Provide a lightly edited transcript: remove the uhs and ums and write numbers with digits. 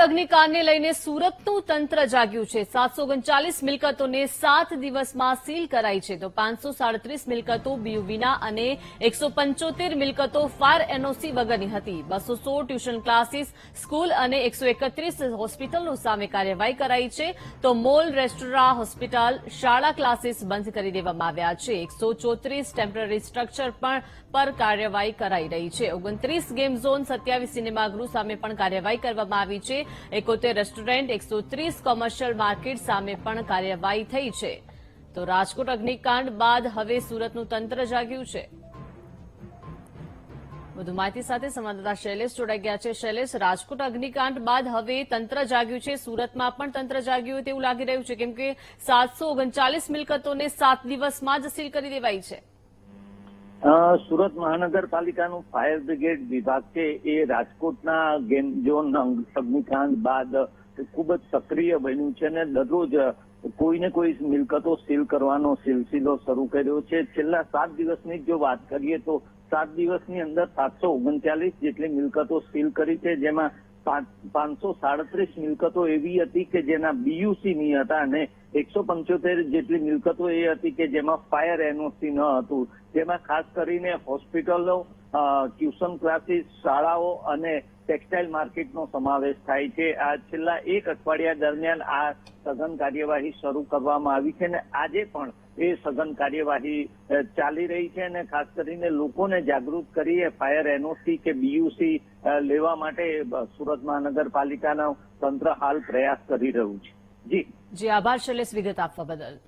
અગ્નિકાંડને લઈને સુરતનું તંત્ર જાગ્યું છે। 739 મિલકતોને 7 દિવસમાં સીલ કરાઈ છે, તો 537 મિલકતો બીયુ વિના અને 175 મિલકતો ફાયર એનઓસી વગરની હતી। 216 ટ્યુશન ક્લાસીસ, સ્કૂલ અને 131 હોસ્પિટલો સામે કાર્યવાહી કરાઈ છે, તો મોલ, રેસ્ટોરાં, હોસ્પિટલ, શાળા, ક્લાસીસ બંધ કરી દેવામાં આવ્યા છે। 134 ટેમ્પરરી સ્ટ્રક્ચર પર કાર્યવાહી કરાઈ રહી છે। 29 ગેમ ઝોન, 27 સિનેમાગૃહ સામે પણ કાર્યવાહી કરવામાં આવી છે। 71 રેસ્ટોરન્ટ, 130 કોમર્શિયલ માર્કેટ સામે પણ કાર્યવાહી થઈ છે। તો રાજકોટ અગ્નિકાંડ બાદ હવે સુરતનું તંત્ર જાગ્યું છે। વધુ માહિતી સાથે સંવાદદાતા શૈલેષ જોડાઈ ગયા છે। શૈલેષ, રાજકોટ અગ્નિકાંડ બાદ હવે તંત્ર જાગ્યું છે, સુરતમાં પણ તંત્ર જાગ્યું હોય તેવું લાગી રહ્યું છે, કેમ કે 739 મિલકતોને 7 દિવસમાં જ સીલ કરી દેવાઈ છે। સુરત મહાનગરપાલિકાનું ફાયર બ્રિગેડ વિભાગ છે એ રાજકોટના ગેમ ઝોન અગ્નિકાંડ બાદ ખૂબ જ સક્રિય બન્યું છે અને દરરોજ કોઈને કોઈ મિલકતો સીલ કરવાનો સિલસિલો શરૂ કર્યો છે। છેલ્લા 7 દિવસની જો વાત કરીએ તો 7 દિવસની અંદર 739 જેટલી મિલકતો સીલ કરી છે, જેમાં 537 મિલકતો એવી હતી કે જેના બીયુસીની હતા અને 175 જેટલી મિલકતો એ હતી કે જેમાં ફાયર એનઓસી ન હતું। જેમાં ખાસ કરીને હોસ્પિટલો, ટ્યુશન ક્લાસીસ, શાળાઓ અને ટેક્સટાઇલ માર્કેટનો સમાવેશ થાય છે। આ છેલ્લા 1 અઠવાડિયા દરમિયાન આ સઘન કાર્યવાહી શરૂ કરવામાં આવી છે અને આજે પણ એ સઘન કાર્યવાહી ચાલી રહી છે અને ખાસ કરીને લોકોને જાગૃત કરી ફાયર એનઓસી કે બીયુસી લેવા માટે સુરત મહાનગરપાલિકાનું તંત્ર હાલ પ્રયાસ કરી રહ્યું છે। જી આભાર શૈલેષ, વિગત આપવા બદલ।